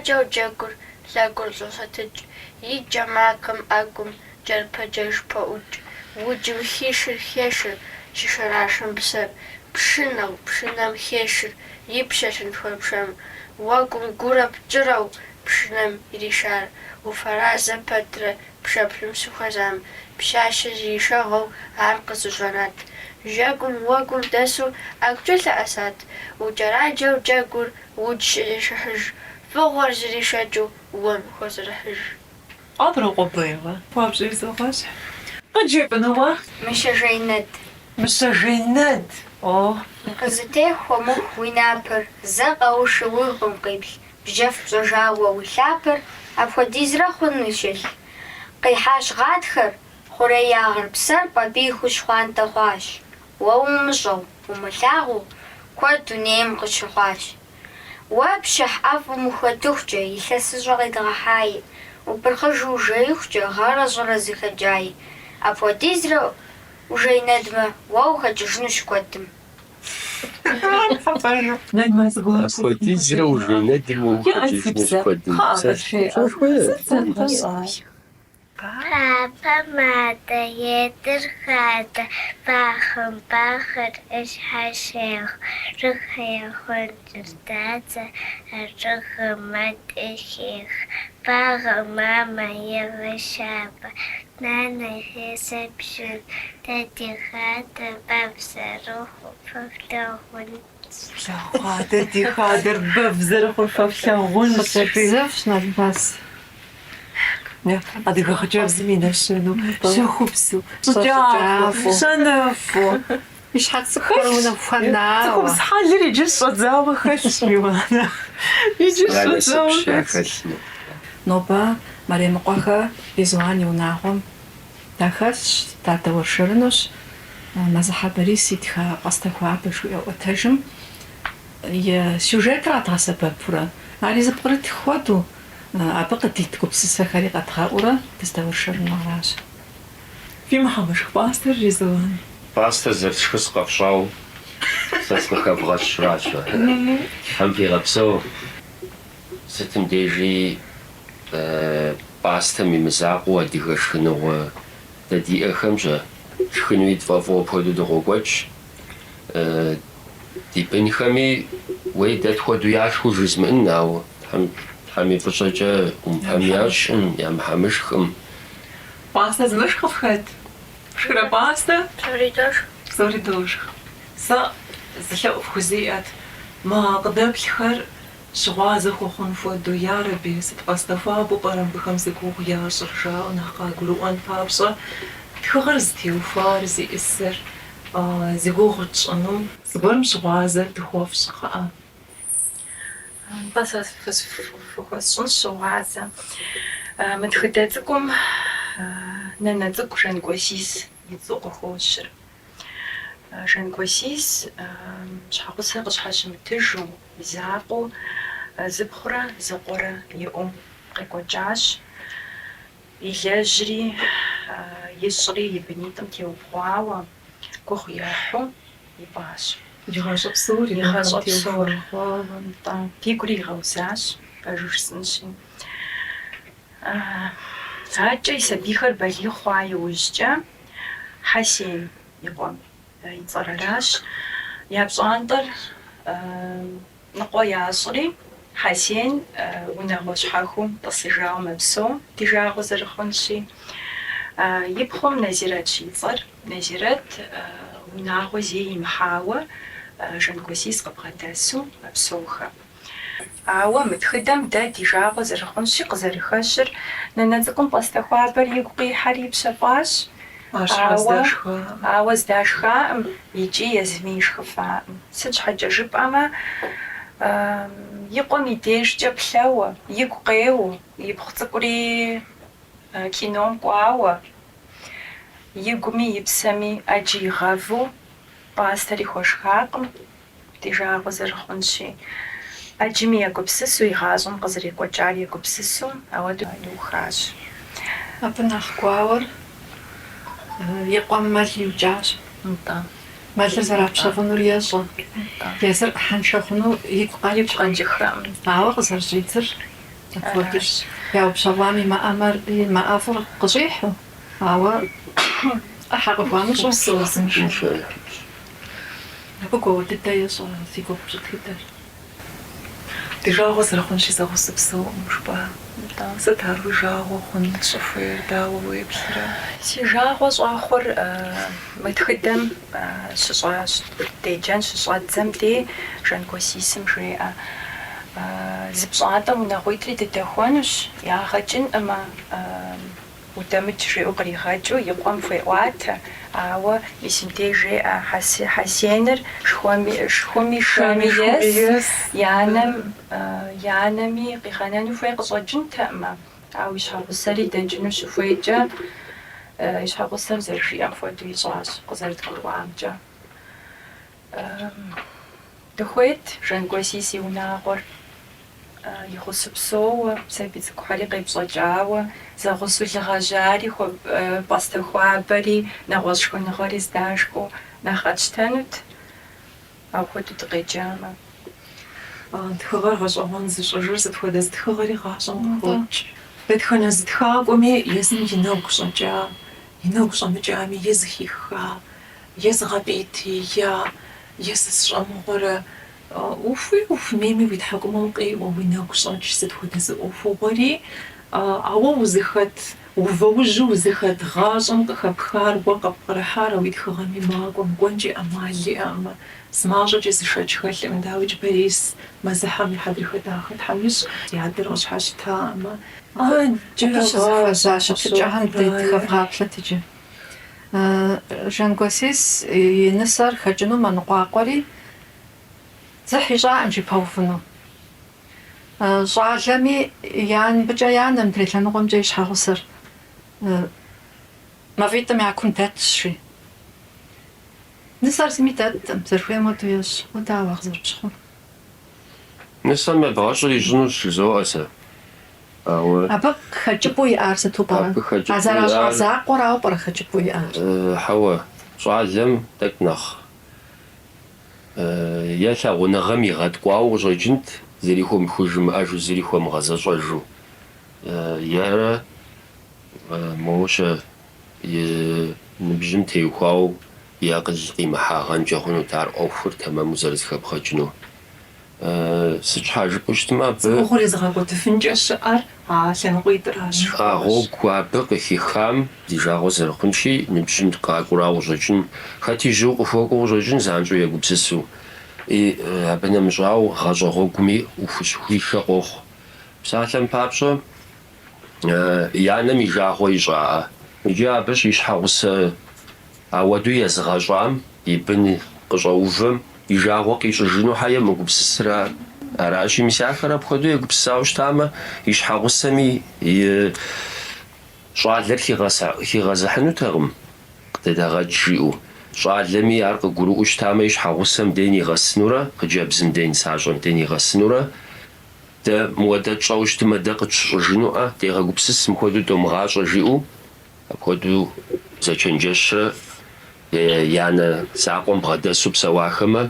Ужьераджэу джэгур лэгур щӏолъэтыкӏ, и кӏэ макъым ӏэгум кӏэрпэджэж пэӏукӏ. Удзым хишыр хешыр, щышэрашым псэр. Пшынэм хешыр, и пщэщын тхуэпшэм. Уэгум гурэ пкӏырэу пшынэм иришар. Уфэразэ пэтрэ пшэплъым сыхуэзам. Пщащэ зишэгъуэу ар къызыщӏэнат. Жэгум уэгум дэсу ӏэгукӏэ лъэӏэсат. Укӏэраджэу джэгур удз щызэшыхьыж. Фӏыгъуэр зэришэкӏыу уэм хуэзэрыхьыж. Къабрыкъуэбейуэ. Папщӏэ изогъэщ. Къыджепӏынуэ? Мыщэ Жейнэт. Мыщэ Жейнэт. О. Къызытехуэ мыхъу уи напэр, зэ къэуши уигъым къиплъ, бжьэф пщӏэжауэ уи лъапэр, апхуэдизрэ хъуну щылъ. Къихьащ гъатхэр, хъурейягъыр псэр пӏабиху щхъуантӏэ хъуащ. Уэ умыщӏэу, умылъагъуу, куэд дунейм къыщыхъуащ. Уэ пщыхь ӏэфӏым ухуэтыхукӏэ, илъэсыщӏэ къедгъэхьаи, упырхъыжу ужеихукӏэ, гъэрэ щӏырэ зыхэджаи. Апхуэдизрэ ужейнэдмэ, уэ ухэкӏыжынущ куэдым. Апхуэдизрэ ужейнэдмэ, ухэкӏыжынущ куэдым. Папа, матэ, едыр хатэ, бахъым бахъыр ищхьэщех, рыхъехъун дадзэ, рыхъымэт ищех, багъым мамэ егъэщабэ, нанэ хесэпщын, дэди хатэ бэбзэрыхъу фэфлъэгъун. Дэди хатэр бэбзэрыхъу фэфлъэгъун. Зэфщ Налбас. Адыгэ хъыджэбзым и нэщэнэу щэхупсу, щӏыкӏафу, щэныфу. И щхьэ цӏыкӏухэр унэм хуэнауэ. Цӏыхум схьэлыр иджы щӏэдзауэ хэлъщ, Миуанэ. Иджы щӏэдзауэ хэлъщ. Нобэ Мэремыкъуэхэ Безуан и унагъуэм дахэлъщ, дадэуэршэрынущ. Мэзыхьэ Борис итха пӏастэ хуабэ жиӏэӏуэтэжым и сюжетыр къадгъэсэбэпурэ, ари зыпкърыт хуэдэу абы къыдит гупсысэхэри къэдгъэӏурэ дыздэуэршэрыну аращ. Фи мыхьэмышх пӏастэр Резуан? Пӏастэр зэрытшхыр сыкъэфщӏауэ, сэ сыкъыхэвгъэщӏращ. Хьэм фигъэпсэу, сытым дежи пӏастэм и мызакъуэу адыгэ шхыныгъуэ дадиӏэхэмщӏэ шхынуи тфӏэфӏу апхуэдэу дыкъокӏуэкӏ. Ди бынхэми уей дэ тхуэдэу яшхыу жызмыӏэн, ауэ Тхьэм и фӏыщӏэкӏэ умпэм ящӏым, ямыхьэмышхым. Пӏастэ зымышх къыфхэт? Шхырэ пӏастэ? Псори дошх. Псори дошх. Сэ зылъэӏу фхузиӏэт. Мы къыдэплъхэр щыгъуазэ хуэхъун хуэдэу, ярэби, сыт пӏастэ хуабэу пӏэрэ мыбыхэм зыгугъу ящӏыр жаӏэу нэхъ къагурыӏуэн папщӏэ, тхыгъэр зытеухуар, зиӏысыр, зигугъу тщӏыну, зыгуэрым щыгъуазэр дыхуэфщ, кхъыӏэ. Баса фхуэсщӏын щыгъуазэ. Мы тхыдэ цӏыкӏум нэнэ цӏыкӏу Жангуасис и цӏу къыхощыр. Жангуасис щхьэгъусэ къыщхьэщымытыжу, закъуэу, зыпхъурэ зыкъуэрэ иӏэу къекӏуэкӏащ. Илэжьри, ищӏри и бынитӏым теухуауэ, гугъу ехьу ипӏащ. Игъащӏэ псори, Игъащӏэ псори. Пигури игъэузащ, пэжу жысӏэнщи. Акӏэ и сабийхэр балигъ хъуа иужькӏэ Хьэсен и къуэм и цӏэр аращ. Я пщӏантӏэр ныкъуэ ящӏри, Хьэсен унагъуэ щхьэхыу тӏысыжауэ мэпсэу, ди жагъуэ зэрыхъунщи. И пхъум Назирэт щицӏэр. Назирэт унагъуэ зэи имыхьауэ Жангуасис къыбгъэдэсу мэпсэухэ. Ауэ мы тхыдэм дэ ди жагъуэ зэрыхъунщи къызэрыхэщыр нэнэ цӏыкӏум пӏастэ хуабэр игу къихьэри пщэфӏащ. Ауэ здашхаӏым, икӏи езыми ишхыфаӏым. Сыт щхьэкӏэ жыпӏэмэ, и къуэм и дежкӏэ плъэуэ, игу къеуэ, ипхъу цӏыкӏури кином кӏуауэ, игуми и псэми ӏэджи игъэву пӏастэри хуэшхакъым, ди жагъуэ зэрыхъунщи. Ӏэджми егупсысу, и гъащӏэм къызэрекӏуэкӏар егупсысу, ауэду иухащ. Абы нэхъ гуауэр и къуэм мэл иукӏащ. Мэлыр зэрапщэфӏынур ещӏэ. Езыр ӏыхьэншэ хъуну игу къэкӏ. Къэнджыхрэ. Ауэ къызэрыщӏидзыр Апхуэдэж яупщӏэгъуам и мыӏэфӏыр къыщӏихьу, ауэ ӏыхьэ къыхуамэ щӏэсызыншэ. Абы гуауэ дыдэ ещӏэ си гугъу пщӏытхыдэр. Ди жагъуэ зэрыхъунщи зэгъусэпсэуӏым жыпӏэ. Сыт ар уи жагъуэ хъун щӏыхуейр, дауэ уеплърэ? Си жагъуэ щӏахъуэр мы тхыдэм щыщӏащ, деджэн щыщӏэдзэм де Жангуасисым жеӏэ. Зы пщӏантӏэм унагъуитӏри дыдэхуэнущ, ягъэкӏынӏымэ, удэмыдж жеӏэу къригъэкӏыу и къуэм хуеӏуатэ, ауэ мис мыбдеж жеӏэ Хьэсеныр шхуми шэми ес, янэми къигъэнэну хуей къыщӏэкӏынтэӏымэ, ауэ и щхьэгъусэри дэкӏыну щыхуейкӏэ, и щхьэгъусэм зэрыжиӏэм хуэдэу ищӏащ къызэрытгурыӏуамкӏэ. Дыхуейт Жангуасис и унагъуэр игъусэпсоуэ, сабий цӏыкӏухэри къепщӏэкӏауэ, зэгъусэу лыгъэжьари пӏастэ хуабэри, нэгъуэщӏ шхыныгъуэри здашхуэу нэхъ къэтщтэнут, апхуэдэу дыкъеджамэ. Тхыгъэр гъэщӏэгъуэн зыщӏыжыр сыт хуэдэ тхыгъэри гъащӏэм къыхокӏ. Дэтхэнэ зытхакӏуэми езым и нэгу щӏэкӏа, и нэгу щӏэмыкӏами е зыхихха, е зыгъэпӏейтей, е зысщӏэмыгъуэрэ, уфмейми уи тхьэкӏумэм къеӏуэ уи нэгу щӏэкӏ сыт хуэдэ зы ӏуэхугъуэри, ауэ узыхэт увэужьу узыхэт гъащӏэм къыхэпхар уэ къэпкърыхьар уи тхыгъэми макӏуэм кӏуэнкӏи ӏэмал иӏэӏымэ. СымащӀэкӀи зышэч хэлъым, дауи Борис мэзыхьэм и хьэдрыхэ дахэ Тхьэм ищӀ, ди адэр къыщхьэщытаӏымэ. Щызыхуэзащ дыхэвгъаплъэт иджы. Жангуасис и нысэр хэкӏыну мэныкъуакъуэри дзыхь ищӏаӏым жыпэувыну. ЩӀалэми мыбыкӀэ янэм трелъэныкъуэмкӀэ и щхьэгъусэр мавитӀым я кум дэтщи. Нысэр зыми дэттэм, зэрыхуейм хуэдэу ещӏ. Дауэ къызэрыпщхъур? Нысэм ебгъэщӏыр ищӏыну щызоӏэ сэ. Абы хэкӏыпӏэу иӏар сыту пӏэрэ? А зэращӏа закъуэрауэ пӏэрэ хэкӏыпӏэу иӏар? Хьэуэ, щӏалэм тӏэкӏу нэхъ е лъагъуныгъэм игъэткӏуауэ къыщӏэкӏынт, зыри хуэмыхужымыӏэжу, зыри хуэмыгъэзэщӏэжу. Ерэ моущэ и ныбжьым теухуауэ и акъыл къимыхьагъэнкӏэ хъунут ар ӏуэхур тэмэму зэрызэхэпхъэкӏыну. Сыт щхьа жыпӏэу щытмэ, абы Гъуэгур езыгъэкӏуэдыфынкӏэ щыӏэр лъэныкъуитӏращ. гъуэгу абы къыхихам ди жагъуэ зэрыхъунщи, ныбжьым къакӏуэрауэ къыщӏэкӏын, хэт ижьэу къыхуэкӏуэу къыщӏэкӏын занщӏэу егупсысу. Абы нэмыщӏауэ гъащӏэ гъуэгуми ухуишэ къохъу. Псалъэм папщӏэ и анэм и жагъуэ ищӏаӏэ. Иджы абы щӏи щхьэгъусэ ауэду езыгъэщӏам, и бын къыщӏэувэм и жагъуэ къищӏыжыну хьэе мыгупсысра. Аращи, мис ахэр апхуэдэу егупсысауэ щытамэ, и щхьэгъусэми и щӏалэр хигъэзыхьынутэкъым, къыдэдэгъэкӏ жиӏэу. Щӏалэми ар къыгурыӏуэу щытамэ, и щхьэгъусэм ден игъэсынурэ, хъыджэбзым ден, сащӏэм ден игъэсынурэ, дэ мыуэдэ тщӏэуэ щытымэ, дэ къытщӏыжынуӏэ, дегъэгупсыс, мыхуэдэу домыгъащӏэ жиӏэу, апхуэдэу зэчэнджэщрэ и анэ закъуэм бгъэдэсу псэуахэмэ,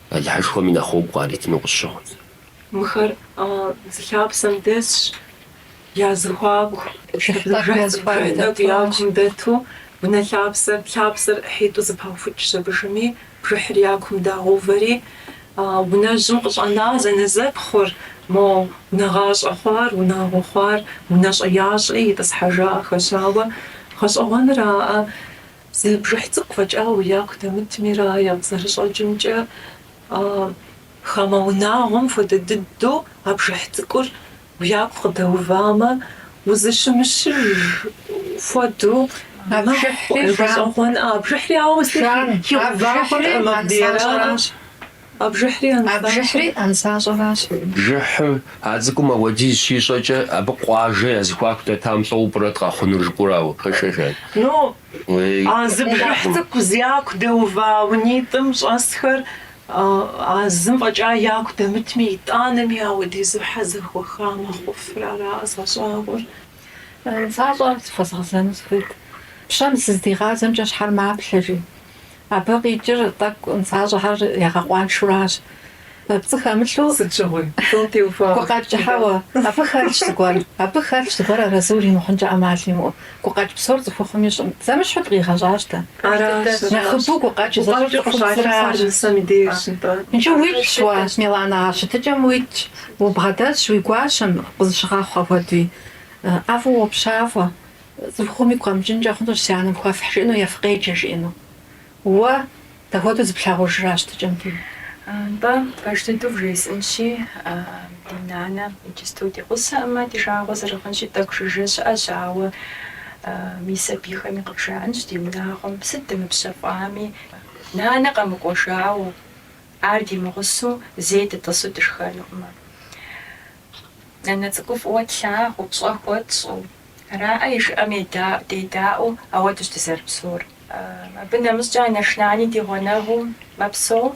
алыхьышхуэми нэхъ уэгу къаритыну къысщыгъуэт. Мыхэр зылъапсэм дэсщ, языхуаку, якум дэту, унэ лъапсэр хьитӏу зэпаухукӏ щабыжми, бжыхьыр якум дагъэувэри, унэжьым къыщӏэна зэнэзэпхъур, мо унэгъащӏэ хъуар, унагъуэ хъуар, унэщӏэ ящӏри итӏысхьэжа хэщауэ, гъэщӏэгъуэныр зы бжыхь цӏыкӏу фӏэкӏа уи яку дэмытмира, зэрыщӏэкӏымкӏэ, хамэ унагъуэм хуэдэ дыдэу а бжыхь цӏыкӏур уи яку къыдэувамэ, узыщымыщыж хуэдэу бжыхьри ауэ Абжыхьри ансащӏэращ. Бжыхьым а цӏыкӏум апхуэдиз щищӏэкӏэ, абы къуажэ языхуаку дэтам лӏэупӏэрэ ткъэхъунур жыпӏэурауэ, пэшэжат. Зы бжыхь цӏыкӏу зы яку дэува унитӏым щӏэсхэр, зым фӏэкӏа яку дэмытми, итӏанэми ауэдизу хьэзыхуэха мэхъуфыр ара згъэщӏагъуэр. Защӏэр сыхуэзгъэзэну сыхуейт. Пщэм сыздигъазэмкӏэ щхьэр маплъэжи. Абы къикӏыр тӏэкӏу нысащӏэхьэр ягъэкъуаншэуращ. بتخملو سجوي صوتي وفاء وقعد جحوا أفخر شتقول أفخر شتقول رسولي محنجة أمالي وقعد بصورة فخميش زمش حطري خجاشته نخبوك وقعد وقعد سامي ديش نشوف ويش شوا ميلانا شتجم ويش وبغداش ويقاشم قزشغا خوادي أفو بشافة زخومي قام جنجا خندوش سيانا بخاف حشينو يفقيجش إنو هو تهودو زبشاغو جراش تجمتي با باشتو فريس انشي دينانا يجستو دي قصة أما دي شاغو زرقنشي تاكشجش أشاو ميسا بيخا مي قبشانش دي مناغم ستة مبشفامي نانا قامك وشاو عاردي مغسو زيت التصو تشخالو ما نانا تقف واتشاغ وبصوح واتسو رأيش أمي داو أودوش تسر بصور بنا مسجا نشناني دي غناغو مبسو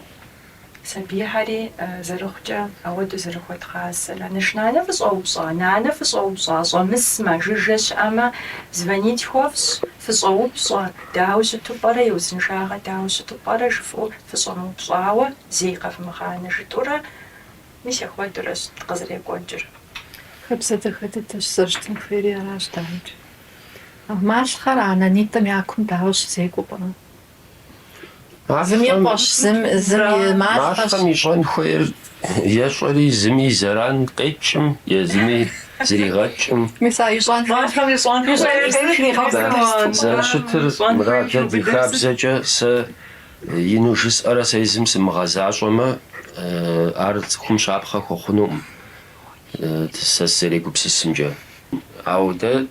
سبيحري زرخجة أودو زرخوت خاصة لأنشنا نفس أوبصا نفس أوبصا صمس ما جيجش أما زبانيت خوفس فس أوبصا داوش تبارا يوزن شاغة داوش تبارا شفو فس أوبصا زيقة في مخانة شطورة مش أخوات درس تقزر يقوجر خبزة دخلت سرشتن خيري راش دايج ماش خرانا نيتم ياكم داوش زيقو بنا زمي باش زمي ماشخم يشغن خوير يشغلي زمي زران قيتشم يا زمي زريغاتشم مسا يشغن ماشخم يشغن زرشتر مراجع دي خابزجة س ينوشس أرس يزم سمغازاشوما أرد خمشابخة خوخنوم تسسري كبسسمجة أو ده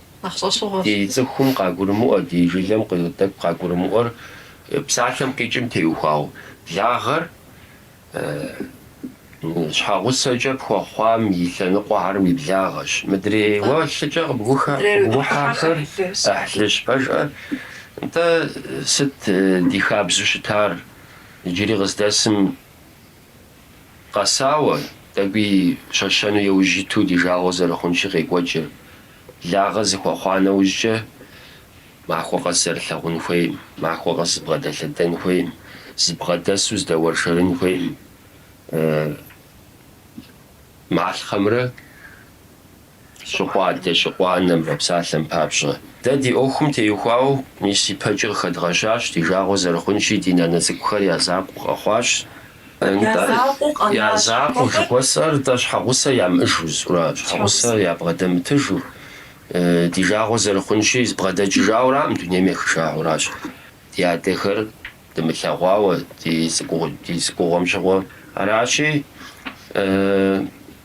دي زخم قاقورمو دي جلم قدتك قاقورمو بساعتهم كيجم تيوخاو لاغر شحاغوسا بخوام يثنقوا عرمي بلاغش مدري واش تجا بوحاخر احلش بجا انت ست دي خابزو شتار يجري غزداسم قساوة تبي شاشانو يوجيتو دي جاوز لخونشي غيقوجر لاغز خوخوانا وجه مع خوقة سرحلغون خويم مع خوقة زبغدا لدن خويم زبغدا سوز دور شرين خويم مع الخمرة شقوات شقوات نمبر بسالم بابشة دادي أوخم تيوخاو ميسي بجر خد غشاش دي جاغو زرخونشي دينا نزكوخر يا زابق أخواش يا زابق شقوسر داش حقوسا يام إشوز وراج حقوسا يا بغدا متجو دي جاغو زرخونشي زبغدا جاورا مدنيا ميخشاوراش دي عدخر دمثاغواو دي زكوغم شغو أراشي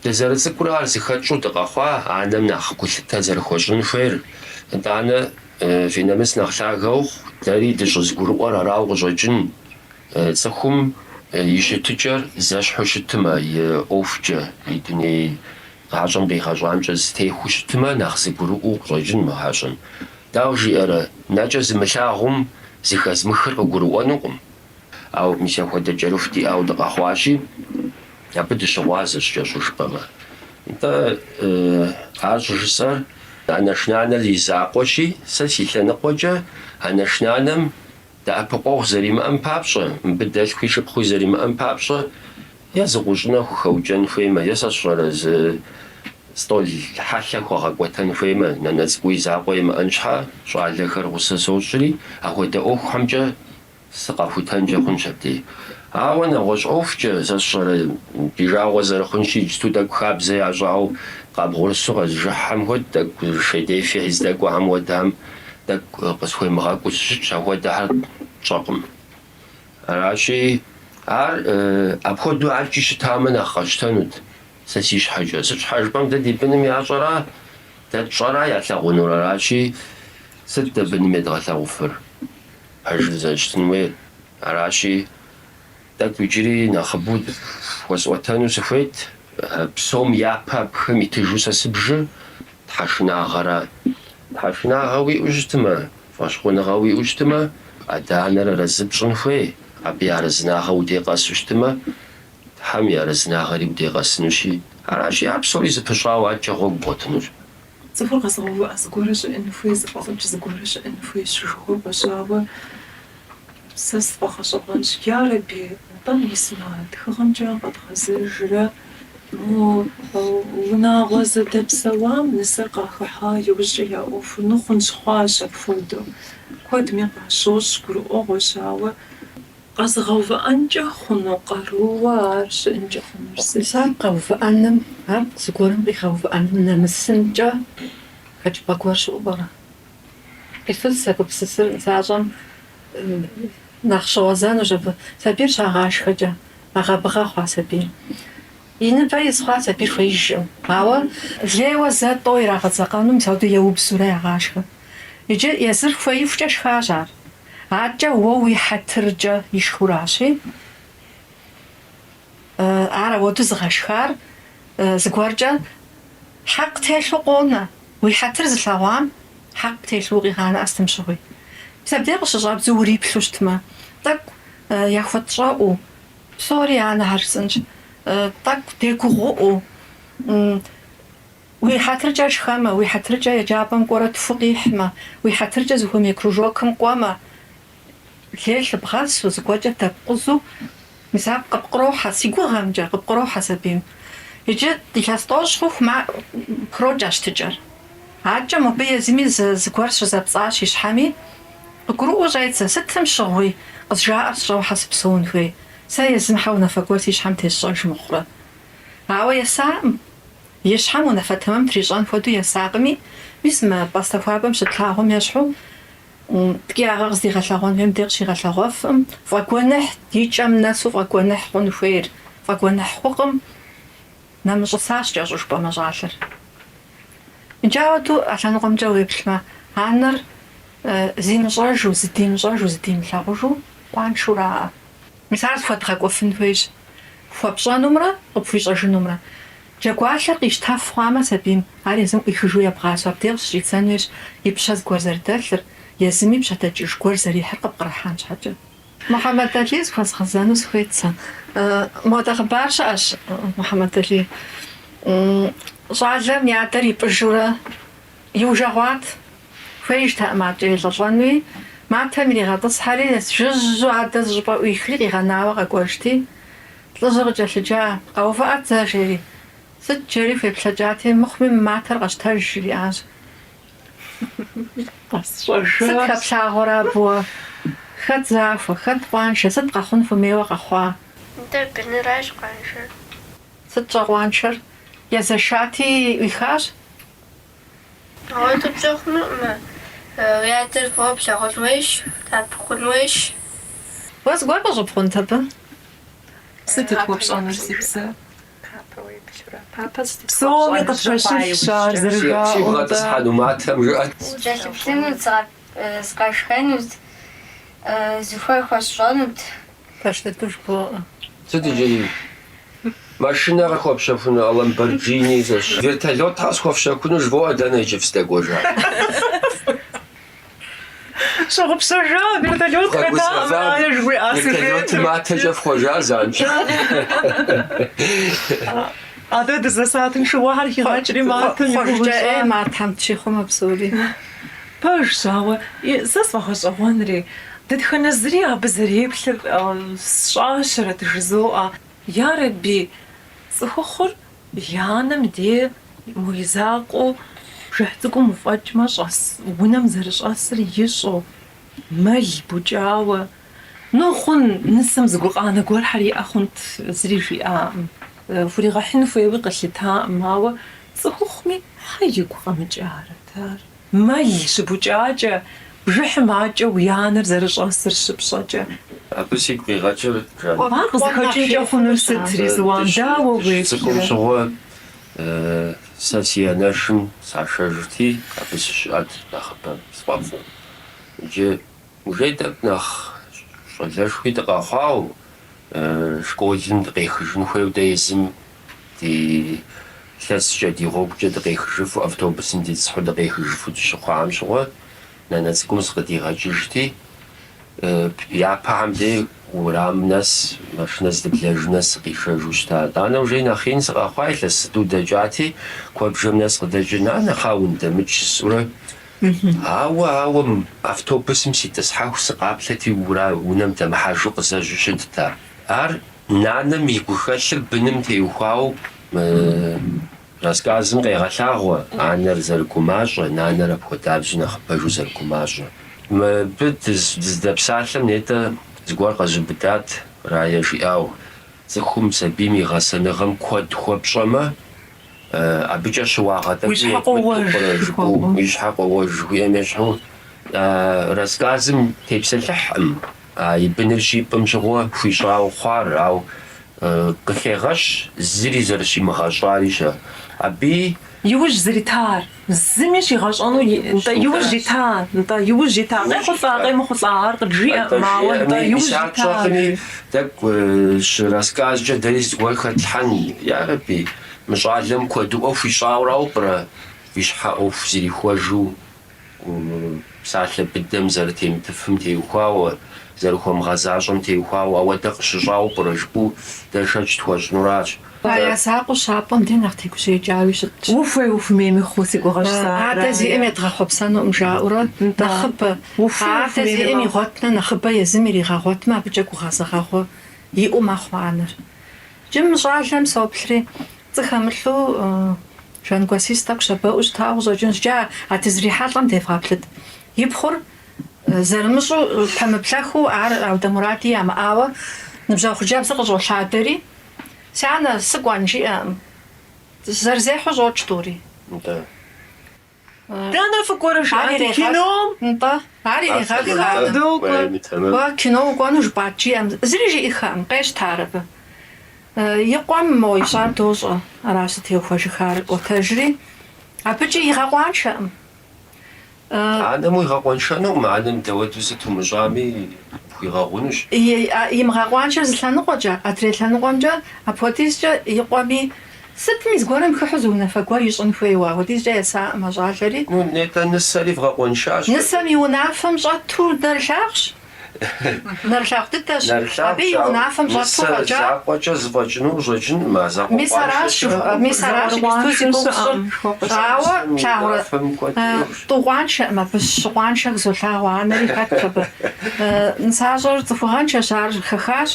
دزرزكورا زخاتشو دقاخوا أنا ناخ كلتا زرخوشن خير أنا في نمس نخلاغو داري دجزكورو راو جوجن زخم يشتجر زاش حشتما يوفجا يدني غاجم بيغاجوان جز تيخوشتما ناخزكورو جوجن مهاجن داوجي أرى ناجز مشاغم زخاز مخر قروانوكم أو مشاهو دجروفتي أو دقاخواشي يابد شوازش جاشوش بما انت عاجزر أنا شنانا اللي زاقوشي سلسي ثنقوجا أنا شنانم دا أبقوغ زري ما أمبابشا مبدأ خويش بخوي زري ما أمبابشا يزغوجنا خوجن فيما يساشر ستولي حاحا خوغاقوتن فيما نانزقوي زاقوي ما أنشحا شوالي خرغوسا سوشري أخو دا أوخ حمجا سقافو تنجا خنشبتي أنا غش أوفجا زاشر بيجاو زرخنشي جتو داك خابزي عجاو قابغور سوغ جحم هود داك شيدي في حز داك وهم ودام داك قصوي مغاكو شتشا هو داك شاقم راشي أبخدو عالجي شتامن أخاشتانود ساسيش حاجة سش حاجة بام دا دي بنمي عجرا دا جرا يتلاغونو راشي ست بنمي دغتلاغوفر حاجة زاجتنوي راشي داك بيجري ناخبود وزوتانو سفيت بسوم يابا بخم يتجو ساسبجو تحشنا غرا تحشنا غاوي أجتما فاشخونا غاوي أجتما أدانا رزبجن خوي أبي عرزنا غاو ديقاس أجتما حمي عرزنا غريب ديقاس نوشي عراشي عبسوري زبشاو عجا غوك بوتنوش زفر غزغو أزغورش إنفوي زفاقم جزغورش إنفوي شرخو بشاو Сэ сфӏэгъэщӏэгъуэнщ. Ярэби, тӏэм исмэ тхыгъэмкӏэ къэдгъэзэжрэ, унагъуэ зэдэпсэуам нысэр къахыхьа иужькӏэ я ӏуэхуну хъунщ, хъуащ апхуэдэу. Куэдми къащощ, гурыӏуэгъуэщ, ауэ къэзыгъэувыӏэнкӏэ хъуну къарууэ ар щыӏэнкӏэ хъунущ. Сам къэувыӏэным, ар зыгуэрым къигъэувыӏэным нэмысынкӏэ хэкӏыпӏэ гуэр щыӏупӏэрэ. Къифыз сэгупсысыр защӏэм нэхъ щыгъуэзэнущ абы. Сабийр щагъашхэкӏэ, агъэбыгъэ хъуа сабийр. И ныбэ из хъуа сабийр хуеижкъым. Ауэ лейуэ зэ тӏэу ирагъэдзэкъэну мисауэ яубзурэ ягъашхэ. Иджы езыр хуеихукӏэ шхащ ар. Аркӏэ уэ уи хьэтыркӏэ ишхуращи, ар ауэду зыгъэшхар зыгуэркӏэ хьэкъ телъу къонэ. Уи хьэтыр зылъэгъуам хьэкъ телъу укъигъэнэӏэстым щыгъуи. Сабдей къыщыщӏабдзу уриплъу щытмэ, тӏэкӏу яхуэтщӏэӏуу, псори анэ хьэрсынщ, тӏэкӏу дегугъуӏуу, уи хьэтыркӏэ шхэмэ, уи хьэтыркӏэ еджапӏэм кӏуэрэ тху къихьмэ, уи хьэтыркӏэ зыхуэмей кружокым кӏуэмэ, лей бгъэсу зыгуэркӏэ дэпкъузу, мисал къыпкърохьэ, си гугъэмкӏэ къыпкърохьэ сабийм. Иджы илъэс тӏощӏ хъуху прокӏэ щтыкӏэр. Аркӏэ мыбы езыми зыгуэр щызэпцӏащ и щхьэми, къыгурыӏуэу щӏедзэ, сытым щыгъуи къызжаӏэр сщӏэухьэ сыпсэун хуей. Сэ езым унафэ гуэр си щхьэм тесщӏэж мыхъурэ. Ауэ есакъым. И щхьэм унафэ тэмэм трищӏэн хуэдэу есакъыми, мис мы пӏастэ хуабэм щытлъагъуэм ещхьу, ткӏи агъэ къыздигъэлъэгъуэн хуейм де къыщигъэлъэгъуэфӏым, фӏэгуэныхь ди кӏэм нэсу фӏэгуэныхь хъун хуейр. Фӏэгуэныхь хъукъым, нэмыщӏысащ кӏэщӏу жыпӏэмэ щӏалэр. Иджауэду а лъэныкъуэмкӏэ уеплъмэ, анэр зимыщӏэжу, зыдимыщӏэжу, зыдимылъэгъужу къуаншэу раӏэ. Мис ар зыхуэдгъэкӏуэфын хуейщ. Хуэпщӏэнумрэ къыпхуищӏэжынумрэ. Джэгуалъэр къищтэф хъуамэ сабийм, ар езым къихыжу ебгъащ. Абдеж щӏидзэн хуейщ и пщэ зыгуэр зэрыдэлъыр, езыми пщэдджыж гуэр зэрихьыр къыпкърыхьэн щхьэкӏэ. Мухьэмэд Али зыхуэзгъэзэну сыхуейт сэ. Модэ хъыбар щыӏэщ Мухьэмэд Али. Щӏалэм и адэр ипӏыжурэ иужэгъуат. Хуейщтэӏым абдж елӏэлӏэнуи, матэм иригъэтӏысхьэри, жыжьу адэ зыщӏыпӏэ ӏуихри къигъэнауэ къэкӏуэжти, лӏыжьыр къыкӏэлъыджа, къэувыӏэт зэ жери. Сыт джэри хуеплъэкӏати, мыхъуми мы матэр къэщтэж жриӏащ. Сыт хэплъагъуэрэ абыуэ? Хэт захуэ, хэт къуаншэ, сыт къэхъун хуэмейуэ къэхъуа? Дэ быныращ къуаншэр. Сыт щӏэ къуаншэр? Езэшати ӏуихащ? Ауэ дапщэ хъунуӏымэ. Ядэр фӏыуэ плъэгъун хуейщ, тапхъун хуейщ. Уэ зыгуэр къыщӏыпхъунт абы? Сытыт хуэпщӏэнур си псэ? Папэ Псоми къытщэщылъщ ар Си бгъэтӏысхьэну матэм жыӏэт. Укӏэлъыплъыну, зыкъэшхэну, зыхуей хуэсщӏэнут. Пэш дыдэу жыпӏэӏэ. Сыт иджыри? Машинэ къыхуэпщэхуну, Ламборджини, вертолет къысхуэфщэхуну жыпӏэу дэнэ иджы фыздэкӏуэжа? Щыгъупщэжа, вертолет къэдa'ым, жиӏа Вертолетым матэкӏэ фхъуэжа занщӏэ. Адэ дызэсатым шыуахьэр хигъэкӏри матэм Хъуэжкӏэ матхьэм тщихъумэ псори. Пэжщ, ауэ сэ сфӏэгъэщӏэгъуэнри. Дэтхэнэ зыри абы зэреплъыр сщӏащэрэт жызоӏэ. Ярэби, цӏыхухъур и анэм де уезакъуэу бжыхь цӏыкӏум уфӏэкӏмэ, унэм зэрыщӏэсыр ищӏэу, мэл букӏауэ. Ну хъун, нысэм зыгуркъанэ гуэрхьэр иӏэ хъунт, зыри жиӏаӏым. Хуригъэхьын хуейуи къылъытаӏым, ауэ цӏыхухъуми игу къэмыкӏарэт ар. Мэл щыбукӏакӏэ, бжыхьым акӏэ уи анэр зэрыщӏэсыр щыпщӏэкӏэ. Абы сигу къигъэкӏыр Ар къызыхэкӏынкӏэ хъунур сыт, Ризуан? Дауэ цӏыкӏум уеплърэ? щыгъуэ сэ си анэшым сашэжырти, абы сыщыӏэт нэхъыбэ сфӏэфӏу. Иджы ужей тӏэкӏу нэхъ щӏалэшхуи дыкъэхъуауэ, школым дыкъехыжын хуейуэ дэ езым ди лъэскӏэ, ди гъуэгукӏэ дыкъехыжыфу, автобусым дитсхьу дыкъехыжыфу дыщыхъуам щыгъуэ, нанэ цӏыкӏум сыкъыдигъэкӏыжти, япэхьэм дей урам нэс, машинэ здыблэжу нэс къишэжу щыта. Итӏанэ ужей нэхъ ин сыкъэхъуа, илъэс сыдэу дэкӏати, куэбжэм нэс къыдэкӏына, нэхъа ундэмыкӏ сщӏурэ Ауэ автобусым ситӏысхьэху сыкъаплъэти унэм дэмыхьэжу къызэжьу щытт. Ар нанэм и гухэлъыр быным теухуауэ рассказым къегъэлъагъуэ анэр зэрыгумащӏэ, нанэр апхуэдабжьу нэхъыбэжу зэрыгумащӏэ. Мыбы дыздэпсалъэм нетӏэ зыгуэр къэжьыбыдат, рая жиӏауэ. Цӏыхум сабийм и гъэсэныгъэм куэд хуэпщӏэмэ, абыкӏэ щыуагъэтӏэкӏу Уи щхьэ къуоуэж жыхуиӏэм ещхьу рассказым тепсэлъыхькъым. И быныр щипӏым щыгъуэ хуищӏауэ хъуар, ауэ къыхегъэщ зыри зэрыщимыгъэщӏари щэ. Абы Иужь зритар, зыми щигъэщӏэну иужь житар, иужь житар. Къемыхъулӏа ар къыджиӏэ, мауэ иужь житар. Тӏэкӏу рассказкӏэ дэри зыгуэр хэтлъхьэн, я Rabbi, мы щӏалэм куэду ӏуэху ищӏауэрауэ пӏэрэ уи щхьэ ӏуэху зрихуэжу псалъэ быдэм зэрытемытыфым теухуауэ, зэрыхуэмыгъэзащӏэм теухуауэ, ауэдэ къыщыщӏауэ пӏэрэ жыпӏэу дэ шэч тхуэщӏынуращ. Я закъуэ щапӏэм ди нэхъ тегущеджауи щытщ. Уфемиху си гугъэщ сэ. Адэ зиӏэм едгъэхъуэпсэнуӏым жаӏэурэ нэхъыбэ. Адэ зиӏэм игъуэтмэ, нэхъыбэ езым иригъэгъуэтмэ, абыкӏэ гугъэзэгъэгъуэ иӏэу мэхъу анэр. Джым щӏалэм соплъри цӏы хэмылъу жангуасис тӏэкӏу щабэӏуу щытауэ къыщӏэкӏынщ. Джа атызрихьэлӏэм девгъэплъыт. И пхъур зэрымыщӏу пэмыплъэхуу ар Аудэмуради ямыӏауэ ныбжьэгъу хъыджэбзыр къыщӏолъадэри си анэ сыкӏуэн жиӏэӏым. Зэрызехьу щӏокӏ тӏури. Дэнэ фыкӏуэрэ жаӏэ кином? НтӀэ, ар иригъэхуа кино укӏуэну жыпӏат жиӏэм. Зыри жиӏэхэӏым, къещтар абы. И къуэм мо ищӏар дощӏэ, аращ зытеухуэжыхар кӏуэтэжри. Абыкӏи игъэкъуаншэӏым. Анэм уигъэкъуэншэнукъым, анэм дэуэду сыт умыщӏами хуигъэгъунущ. Имыгъэкъуаншэр зы лъэныкъуэкӏэ, адрей лъэныкъуэмкӏэ, апхуэдизкӏэ и къуэми сытми зыгуэрым хыхьу зыунэфэ гуэр ищӏын хуейуэ, апхуэдизкӏэ есаӏым щӏалэри. Нетӏэ нысэри вгъэкъуэншащ. Нысэм и унафэм щӏэту нэрылъагъущ. Нэрылъагъу дыдэщ. Абы и унафэм щӏэту фӏэкӏа. Закъуэкӏэ зыфӏэкӏыну ущӏэкӏынма, Мис аращ ауэ плъагъурэ тӏугъуаншэӏым, абы щыгъуаншэ къызолъагъуэ анэри хэт абы. Нысащӏэр цӏыхугъэншэщ, ар хэхащ.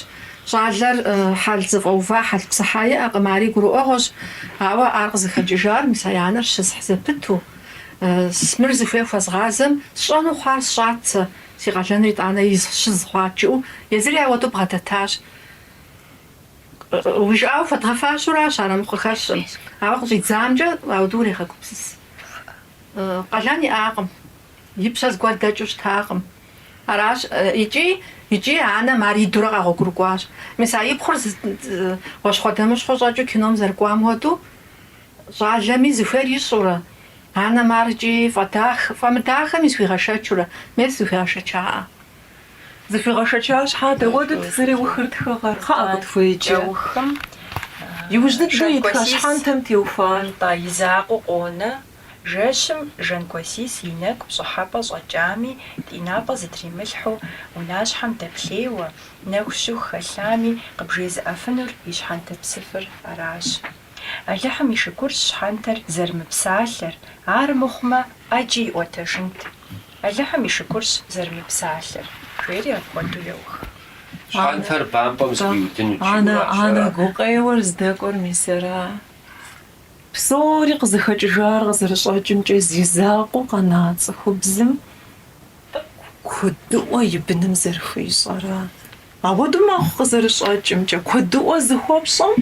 Щӏалэр хьэл зыфӏэува, хьэл псыхьа иӏэкъым, ари гурыӏуэгъуэщ. Ауэ ар къызыхэкӏыжар мис а янэр щысхь зэпыту. Мыр зыхуей хуэзгъазэм сщӏэну хъуар сщӏат сэ. Си къалэныр итӏанэ щызхъуат жыӏэу, езыри ауэдэу бгъэдэтащ. Уи жыӏауэ хуэдгъэфащэуращ анэмыкъу хэлъщӏым. Ауэ къыщӏидзамкӏэ ауэдэу урегъэгупсыс. Къалэн иӏакъым, и пщэ зыгуэр дэкӏыу щытакъым. Аращ икӏи анэм ар идурэ къагъуэгурыкӏуащ. Мис а и пхъур гъуэщхъуэдэмыщхъуэ щӏэкӏыу кином зэрыкӏуам хуэдэу, щӏалэми зыхуейр ищӏурэ. Анэм ар икӏи фӏэмыдахэми зыхуигъэшэчурэ. Мес зыхуигъэшэчаӏэ. Зыхуигъэшэча щхьэ дэуэдэт зэреухыр тхыгъэр. Кхъыӏэ къытхуеджэ. Иужь дыдэ итха щхьэнтэм теухуан. И закъуэ къонэ. Жэщым Жанкуасис и нэгу пщӏыхьэпӏэ щӏэкӏами, ди напӏэ зытримылъхьу, унащхьэм дэплъейуэ, нэгу щыху хэлъами, къыбжезыӏэфынур и щхьэнтэпсыфыр аращ. Алыхьым и шыкурщ щхьэнтэр зэрымыпсалъэр, ар мыхъумэ, ӏэкӏи иӏуэтэжынт. Алыхьым и шыкурщ зэрымыпсалъэр. Жери апхуэдэу еух. Щхьэнтэр бампӏэм зыхуиудыну Анэ гукъеуэр здэкӏуэр мисэра. Псори къызыхэкӏыжар къызэрыщӏэкӏымкӏэ зи закъуэ къэна цӏыхубзым куэдыӏуэ и быным зэрыхуищӏэрэ. Ауэду мэхъу къызэрыщӏэкӏымкӏэ, куэдыӏуэ зыхуэпщӏэм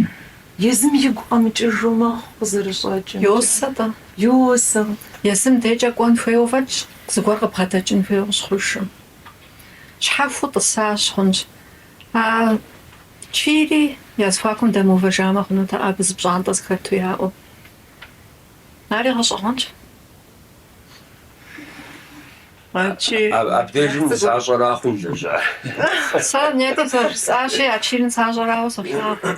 езым игу къэмыкӏыжу мэхъу къызэрыщӏэкӏым. Йосэ-тӏэ. Йосэ. Езым дежкӏэ кӏуэн хуейуэ фӏэкӏ, зыгуэр къыбгъэдэкӏын хуейуэ къыщхъужым. Щхьэхыу тӏысащ хъунщ. Чийри я зыхуакум дэмыувэжамэ хъунутэӏэ, абы зы пщӏантӏэ зыхэту яӏэу. Ари гъэщӏэгъуэнщ. Абдежым нысащӏэра хъун лэжьа. Сэ нетӏэ зэрысӏащи, а чийр нысащӏэрауэ сохъуапӏэ.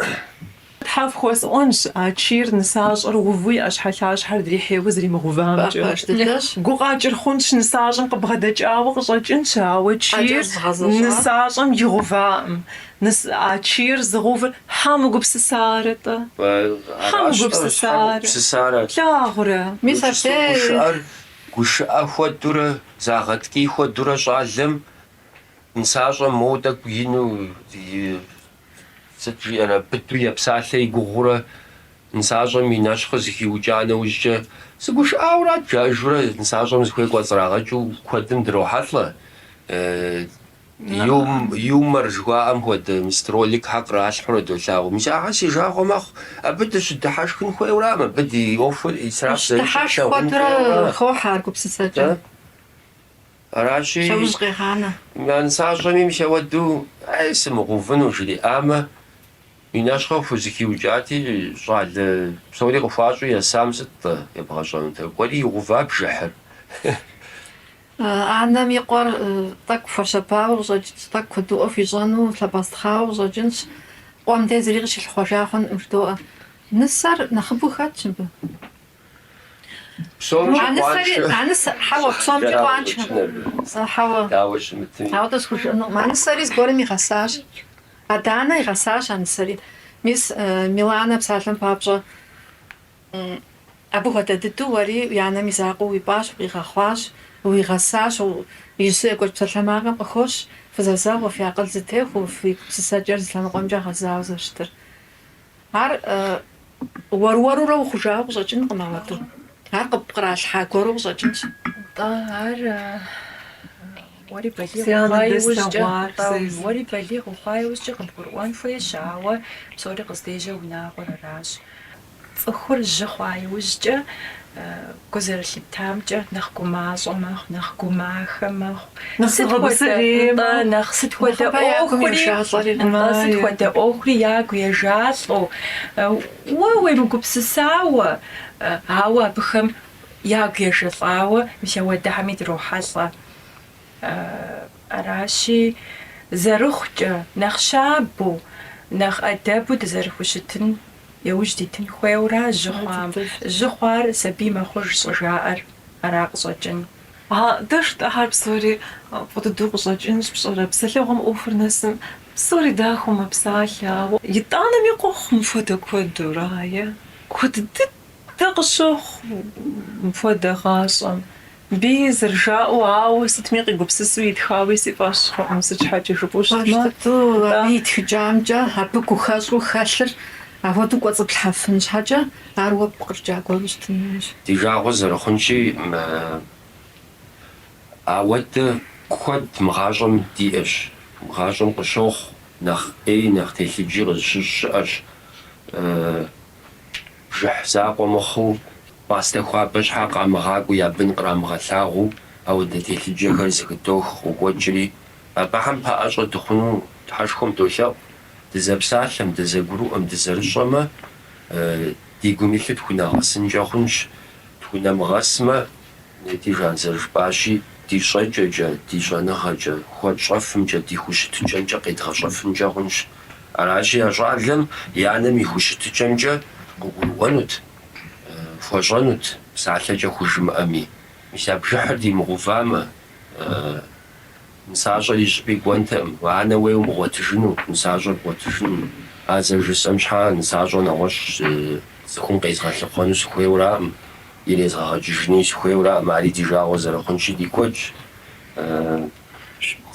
Тхьэ фхуэсӏуэнщ а чийр нысащӏэр уву и ӏэщхьэлъащхьэр дрихьейуэ зримыгъувамкӏэ. Гукъакӏэр хъунщ нысащӏэм къыбгъэдэкӏауэ къыщӏэкӏынщ, ауэ чийр нысащӏэм игъуваӏым. А чийр зыгъувыр хьэм угупсысарэ-тӏэ. Хьэм угупсысарэ. Плъагъурэ. Мис гушыӏэ хуэдурэ, загъэткӏий хуэдурэ щӏалэм нысащӏэм моуэ тӏэкӏу ину, сыт жиӏэрэ, пыту епсалъэ и гугъурэ нысащӏэм и нэщхъыр зыхиукӏа нэужькӏэ сыгушыӏауэрат жажурэ нысащӏэм зыхуей кӏуэцӏрагъэкӏыу куэдым дрохьэлӏэ. Юмор жыхуаӏэм хуэдэ мистроликхьэ къралъхьурэ долъагъу. Мис ахьэ си жагъуэ мэхъу, абы дыщыдыхьэшхын хуейуэрам, абы ди ӏуэхур исраф Щыдыхьэшх хуэдурэ хохьэ ар гупсысэкӏэ. Аращи, Лъэужь къегъанэ. нысащӏэми мыпсэуэду сымыгъэувыну жриӏамэ, и нэщхъыр хузыхиукӏати, щӏалэ псори къыхуащӏу есам сыт-тӏэ ебгъэщӏэнутэ? Кӏуэри игъува бжыхьыр. Анэм и къуэр тӏэкӏу хуэщэпауэ къыщӏэкӏ, тӏэкӏу куэду ӏуэху ищӏэну, лъэпӏэстхъауэ къыщӏэкӏынщ. Къуэм де зыри къыщилъхъуэжа хъунӏым жыдоӏэ. Нысэр нэхъыбэу хэтщ мыбы. Псомчи Хьэуэ, псомчи къуаншэ. Хьэуэ. Дауэ щымытми. Ауэ тӏысхужыӏэну. Анысэри зыгуэрым игъэсащ. Аданэ игъэсащ анысэри. Мис Миланэ псалъэм папщӏэ абы хуэдэ дыдэу уэри уи анэм и закъуэ уипӏащ, уигъэхъуащ, уигъэсащ, ижьы екӏуэкӏ псалъэмакъым къыхощ, фызэзэгъуэ, фи акъыл зытехуэ, фи гупсысэкӏэр зылъэныкъуэмкӏэ гъэзауэ зэрыщытыр. Ар уэр-уэрурэ ухъужауэ къыщӏэкӏынкъым ауэду. Ар къралъхьа гуэру къыщӏэкӏынщ. ар уэри балигъ Си анэ ухъуа дэслъэгъуар, иужькӏэ, уэри балигъ ухъуа иужькӏэ къыбгурыӏуэн хуейщ, ауэ псори къыздежьэ уи нэгъуэр аращ. Цӏыхур жьы хъуа иужькӏэ, гузэрылъыптамкӏэ нэхъ гумащӏэ мэхъу, нэхъ гумахэ мэхъу. Сыт хуэдэ ӏуэхури ягу ежалӏэу, уэ уемыгупсысауэ, ауэ абыхэм ягу ежэлӏауэ мыпсэуэдыхьэми дрохьэлӏэ. Аращи, зэрыхъукӏэ, нэхъ щабэу, нэхъ ӏэдэбу дызэрыхущытын еужь дитын хуейуэра жьы хъуам. Жьы хъуар сабий мэхъуж щӏыжаӏэр, ара къыщӏэкӏын. Дэш дыхьэр псори фӏы дыдэу къыщӏэкӏынщ пщӏэрэ. Псалъэгъуэм ӏуэхур нэсым псори дахэу мэпсалъэ. ИтӀанэми къохъу мыпхуэдэ куэдурэ, куэд дыдэ къыщохъу мыпхуэдэ гъащӏэм. Бий зэрыжаӏэу, ауэ сытми къигупсысу итхауи си фӏэщ хъуӏым, сыт щхьэкӏэ жыпӏэу щытмэ. Абы итхыджамкӏэ, абы гухэщӏу хэлъыр ауэду кӏуэцӏыплъхьэфын щхьэкӏэ, ар уэ пкърыкӏа гуэру щытын хуейщ. Ди жагъуэ зэрыхъунщи, ауэдэ куэд мы гъащӏэм диӏэщ. Мы гъащӏэм къыщохъу нэхъ ӏей, нэхъ телъыджи къызыщыщӏыӏэщ. Бжыхь закъуэ мыхъуу, пӏастэ хуабэ щхьэ къамыгъакӏуи, я бын кърамыгъэлъагъуу, ауэдэ телъыджэхэр зыхытох къокӏуэкӏри, абыхьэм пэӏэщӏэ дыхъуну тхьэшхуэм долъэӏу. Дызэпсалъэм, дызэгурыӏуэм, дызэрыщӏэмэ, ди гум илъу тхунэгъэсынкӏэ хъунщ. Тхунэмыгъэсмэ, ди жан зэрыжыпӏащи, ди щӏэкӏэкӏэ, ди щӏэныгъэкӏэ, хуэд щӏэфымкӏэ, ди хущытыкӏэмкӏэ къедгъэщӏэфынкӏэ хъунщ. Аращи, а щӏалэм и анэм и хущытыкӏэмкӏэ къыгурыӏуэнут, хуэщӏэнут, псалъэкӏэ хужымыӏэми. Мис а бжыхьыр димыгъувамэ, нысащӏэр ищӏыпӏи кӏуэнтэкъым. Анэ уей умыгъуэтыжыну, нысащӏэр кӏуэтыжыну. А зэрыжысӏэм щхьэ нысащӏэр нэгъуэщӏ цӏыхум къезгъэлъыхъуэну сыхуейуэракъым, ирезгъэгъэкӏыжыни сыхуейуэракъым. Ари ди жагъуэ зэрыхъунщи ди куэдщ.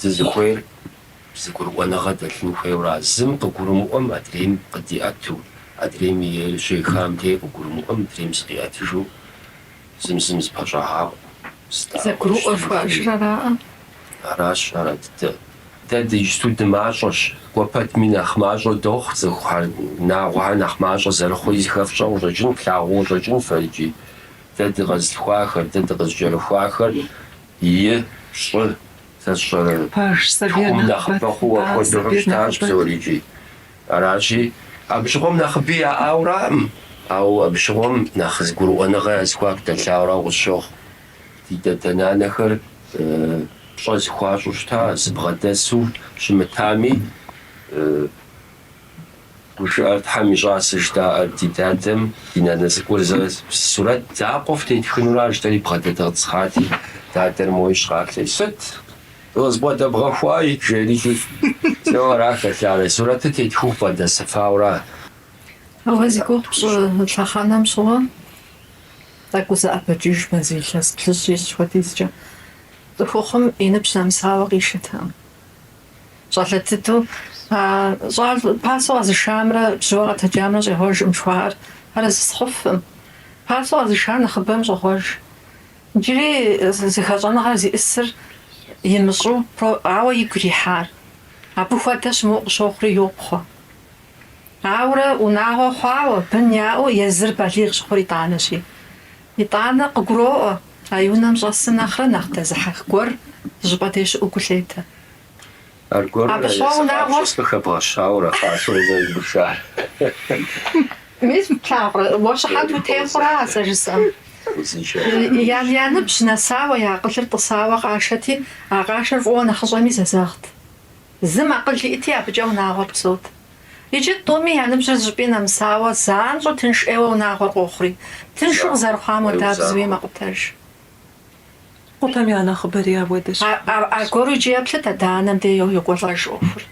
Дызыхуейр зыгурыӏуэныгъэ дэлъын хуейуэра. Зым къыгурымыӏуэм адрейм къыдиӏэту, адрейм и щейхам дей къыгурымыӏуэм, адрейм зыкъиӏэтыжу, зым зыпэщӏэгъакъым. Зэгурыӏуэр хуэӏыжыр аракъэ? Аращ, дэ иджыпсту дымащӏэщ. Кӏуэпэтми нэхъ мащӏэ дохъу цӏыхухьэр, нагъуэхьэр нэхъ мащӏэ зэрыхъури зыхэфщӏэ ущӏэкӏын, плъагъуу ущӏэкӏын фэрикӏи. Дэ дыкъэзылъхуахэр, дэ дыкъызыкӏэрыхуахэр и, щӏы, сэ сщӏэрэ, тхум нэхъыбэ хъууэ хуэдэу щытащ псорикӏи. Аращи, абыщыгъуэм нэхъыби яӏауэракъым, ауэ абыщыгъуэм нэхъ зыгурыӏуэныгъэ языхуак дэлъауэра къысщохъу. Ди дадэ-нанэхэр пщӏэ зыхуащӏу щыта, зыбгъэдэсу щымытами, гушыӏэр Тхьэм и щӏасэ ждаӏэр ди дадэм, ди нанэ цӏыкӏур сурэт закъуэ фтетхынура ждаӏэри бгъэдэдгъэцӏхъати, дадэр моуи щхъалъэ. Сыт? Къызбгъэдэбгъэхуаи, жери сэ ара хэлъарэ. Сурэтыр тетхыу бгъэдэсыфауэра. Ауэ зи гугъу лъэхъэнэм щыгъуэ тӀэкӀу зэӀэбэкӀыжмэ зи илъэс плъыжьи щхуэдизкӀэ. Цӏыхухъум и ныбжь нэмысауэ къишытэкъым. ЩӀалэ дыдэу пасэу къэзышамрэ бжьыуэ къэтэджамрэ щӀегъуэжым жыхуаӀэр арэзы схъуфӀым. Пасэу къэзышар нэхъыбэм щӀегъуэж. Иджыри зыхэщӀэныгъэр зиӀысыр имыщӀу, ауэ игу ирихьар. Абы хуэдэщ моуэ къыщохъури йопхъуэ. Ауэрэ унагъуэ хъуауэ, бын яӀэу езыр балигъ щыхъур итӀанэщи. ИтӀанэ къыгуроӀуэ, а и унэм щӀэсыр нэхърэ нэхъ дэзыхьэх гуэр щӀыпӀэ дещӀыӀуу гулъетэ. Аргуэру къыхэбгъэщауэрэ хьэлъэу зэгушар. Мис плъагъурэ, уэ щыхьэт утехъура сэ жысӀэм. Я ныбжь нэсауэ, я акъылыр тӀысауэ къашэти, а къашэр фӀыуэ нэхъыщӀэми зэзэгът. Зым акъыл иӀти, абыкӀэ унагъуэр псот. Иджы тӀуми я ныбжьыр зыщӀпӀи нэмысауэ, занщӀу тынш Ӏейуэ унагъуэр къохъури. Тыншу къызэрыхъуам уэдабзууи мэкъутэж. Къутам я нэхъыбэри апхуэдэщ. Аргуэру иджы еплъыт адэ-анэм де йокӀуэлӀэж Ӏуэхур.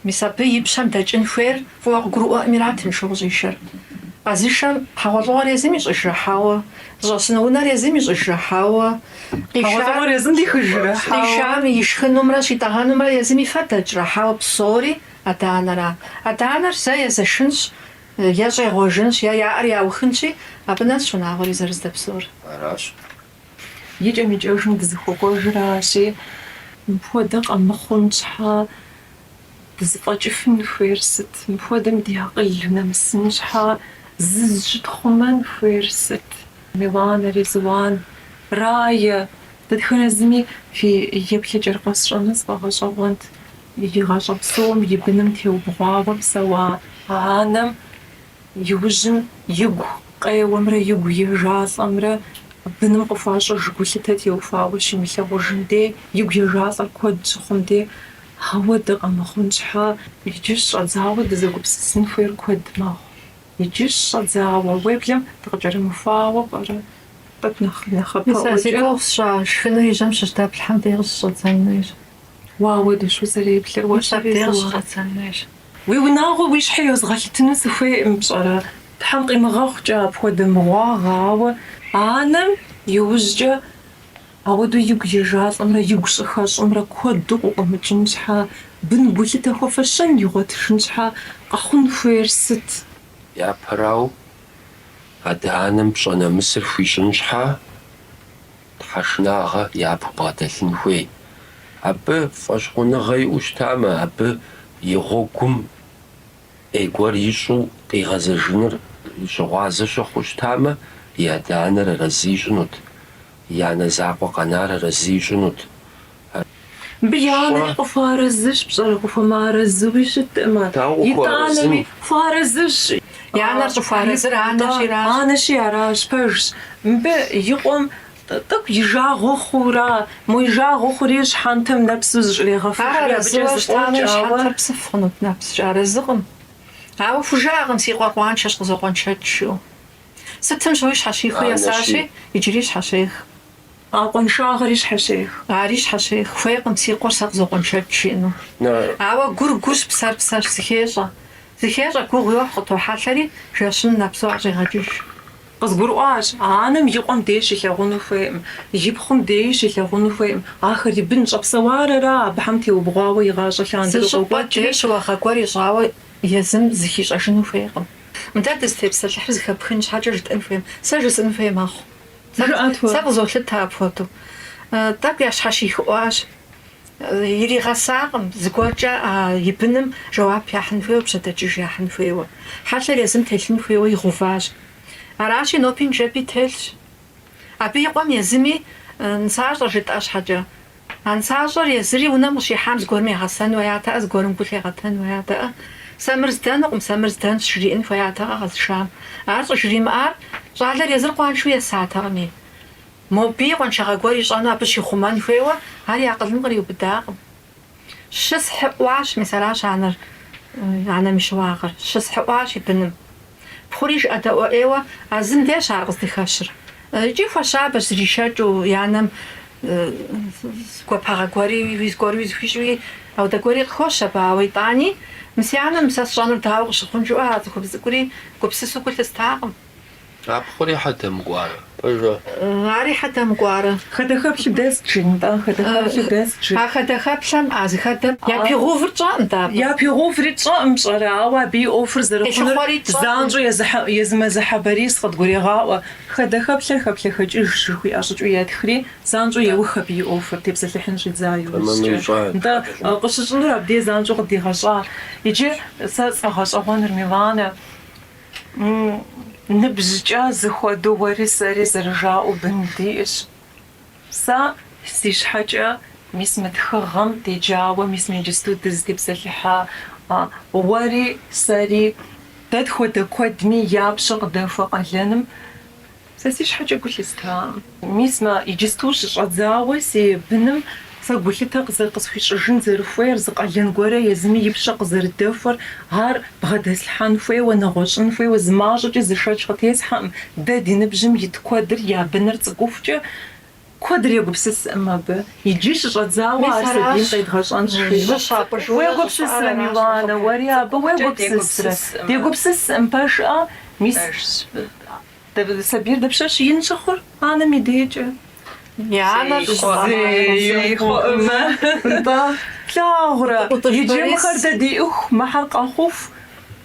Мис абы и пщэм дэкӀын хуейр фӀыуэ къыгурыӀуэӀым ира тыншу къыщӀишэр. Къазишэм хьэгъуэлӀыгъуэр езым ищӀыжыхьауэ, зыщӀэсыну унэр езым ищӀыжыхьауэ, ХьэгъуэлӀыгъуэр езым дихыжрыхьауэ, къишам ишхынумрэ щитӀэгъэнумрэ езым и фэ дэкӀрыхьауэ псори адэ-анэра. Адэ-анэр зэ езэшынщ, е щӀегъуэжынщ, е яӀэр яухынщи, абы нэсщ унагъуэри зэрыздэпсэур. Аращ. икӀэм-икӀэжым дызыхуэкӀуэжращи, мыпхуэдэ къэмыхъум щхьэ дызыфӀэкӀыфын хуейр сыт? Мыпхуэдэм ди акъыл нэмысын щхьэ зыщытхъумэн хуейр сыт? Миланэ, Резуан, Рая, дэтхэнэ зыми фи еплъыкӀэр къэсщӀэну сфӀэгъэщӀэгъуэнт. ИгъащӀэ псом и быным теубгъуауэ псэуа анэм иужьым игу къеуэмрэ игу ежалӀэмрэ быным къыхуащӀэж гулъытэ теухуауэ щимылъэгъужын де, игу ежалӀэр куэд щыхъум де, ауэ дыкъэмыхъун щхьэ иджы щӀэдзауэ дызэгупсысын хуейр куэд мэхъу. Иджы щӀэдзауэ уеблэм дыкъыкӀэрымыхуауэ пӀэрэ тӀэкӀу нэхъыбэӀуэкӀэ. Зи гугъу шхыну ижьэм щыщдэплъхьэм де къысщӀэдзэн хуейр. Уауэ дэщу зэреплъыр уэ Щӏэдзэн хуейр. уи унагъуэ уи щхьэ йозгъэлъытыну сыхуейкъым пщӀэрэ. Тхьэм къимыгъэхъукӀэ апхуэдэ мыгъуагъауэ анэм иужькӀэ ауэдэу игу ежалӀэмрэ игу щӀыхэщӀымрэ куэду къыӀумыкӀын щхьэ, бын гулъытэ хуэфэщэн игъуэтышын щхьэ къэхъун хуейр сыт? Япэрауэ адэ-анэм пщӀэ нэмысыр хуищӀын щхьэ тхьэшынагъэ япэ бгъэдэлъын хуей. Абы фӀэщхъуныгъэ иӀэу щытамэ, абы и гъуэгум Ӏей гуэр ищӀу къигъэзэжыныр щыгъуазэ щыхъуу щытамэ, и адэ-анэр арэзы ищӀынут, и анэ закъуэ къэнар арэзы ищӀынут. Мыбы и анэри къыхуарэзыщ пщӀэрэ, къыхуэмыарэзыуи щытӀымэ. ИтӀанэми хуарэзыщ. И анэр щӀыхуарэзыр анэщ иращ. Анэщи аращ, пэжщ. Мыбы и къуэм тӀэкӀу и жагъуэ хъура, мо и жагъуэ хъури щхьэнтэм нэпсу зыщӀрегъэфыжри Ар абыкӀэ арэзыуэ щытамэ, зыфӀокӀауэ. щхьэнтэр псыф хъунут нэпсщ, арэзыкъым. Ауэ хужакъым си къуэкъуаншэщ къызокъуэншэчу. Сытым щыуи щхьэщихуи есащи, иджыри щхьэщех. А къуэншагъэри щхьэщех. Ари щхьэщех. Хуейкъым си къуэр сэ къызокъуэншэч жиӏэну. Ауэ гур гущ, псэр псэщ, зыхещӏэ. Зыхещӏэ, гугъу йохь, къытохьэлъэри, жэщым нэпсу къыщӏегъэкӏыж. Къызгурыӏуащ, анэм и къуэм деж илъэгъуну хуейкъым, и пхъум деж илъэгъуну хуейкъым. Ахэр и бын щӏэпсэуарэра, абыхьэм теубгъуауэ игъащӏэ лъандэрэ Зыщӏыпӏэ къокӏри. щыуагъэ гуэр ищӏауэ езым зыхищӏэжыну хуейкъым. Мыдэ дызытепсэлъыхьыр зыхэпхын щхьэкӏэ жытӏэн хуейм. Сэ жысӏэн хуей мэхъу. Сэ къызолъыта апхуэдэу. Тӏэкӏу ящхьэщихыӏуащ. Иригъэсакъым зыгуэркӏэ и быным жэуап яхьын хуейуэ, пщэдэкӏыж яхьын хуейуэ. Хьэлъэр езым телъын хуейуэ игъуващ. Аращи ноби нджэби телъщ. Абы и къуэм езыми нысащӏэ жытӏэ щхьэкӏэ. А нысащӏэр езыри унэм къыщихьам зыгуэрым егъэсэн уеятэӏэ, зыгуэрым гу лъегъэтэн уеятэӏэ. Сэ мыр здэнукъым, сэ мыр здэнщ жриӏэн хуеятэкъэ къэзышам. Ар щӏыжримыӏар щӏалэр езыр къуаншэу есатэкъыми. Моби къуаншагъэ гуэр ищӏэну абы щихъумэн хуейуэ, ар и акъылым къриубыдакъым. Щысхьыӏуащ, мис аращ анэм и щыуагъэр. Щысхьыӏуащ и быным. Пхъури жыӏэдэӏуэӏейуэ, а зым дещ ар къыздыхэщыр. Икӏи хуэщабэщ зришэкӏыу и анэм гуапагъэ гуэри, уиз гуэри уизхуищӏуи, ауэдэ гуэри къыхощэ, ауэ итӏани, мис и анэм сэ сщӏэнур дауэ къыщыхъун жыӏуэ, а цӏыхубз цӏыкӏури гупсысу гу лъыстакъым. Апхъури хьэдэм гуарэ. Пэжэ. Ари хьэдэм гуарэ. Хадэхэплъ дэс джинтӏэ, хадэхэплъ дэс джин. А хадэхэплъэм зыхэдэм япигъувыр тщӏэӏым дапэ. Я пигъуфри тщӏэӏым пщӏэрэ, ауэ абы и ӏуэхур зэрыхъунур Телъыхъуэри тщӏэӏым. занщӏэу езмэзыхьэ Борис къыдгурегъаӏуэ. Хадэхэплъэр хэплъэхэкӏыж жыхуиӏэ щӏыкӏэу етхри, занщӏэу еух абы и ӏуэхур тепсэлъыхьын щӏидза иужькӏэ. НтӀэ къыщыщӏынур абдей занщӏэу къыдигъэщӏа. Иджы сэ сфӏэгъэщӏэгъуэныр Миланэ, ныбжькӏэ зыхуэдэу уэри сэри зэрыжаӏэу бын диӏэщ. Сэ си щхьэкӏэ мис мы тхыгъэм деджауэ, мис иджысту дызытепсэлъыхьа уэри сэри дэ тхуэдэ куэдми япщэ къыдэхуэ къалэным сэ си щхьэкӏэ гу лъыстакъым. Мис иджысту щыщӏэдзауэ си быным сэ гулъытэ къысхуищӏыжын зэрыхуейр зы къалэн гуэрэ езыми и пщэ къызэрыдэхуэр ар бгъэдэслъхьэн хуейуэ, нэгъуэщӏын хуейуэ, зы мащӏэкӏэ зы шэч къытесхьэӏым. Дэ ди ныбжьым ит куэдыр я быныр цӏыкӏухукӏэ куэдыр егупсысӏым абы. Иджы щыщӏэдзауэ ар сабийм къедгъэщӏэн щхъей. Уегупсысрэ Миланэ, уэри абы уегупсысрэ. Дегупсысӏым пэжӏэ, мис сабийр дэпщэщ ин щыхъур анэм и дежкӏэ. Янэ Плъагъурэ. Иджымхэр дэ диӏуху, мыхьэр къэхъуф,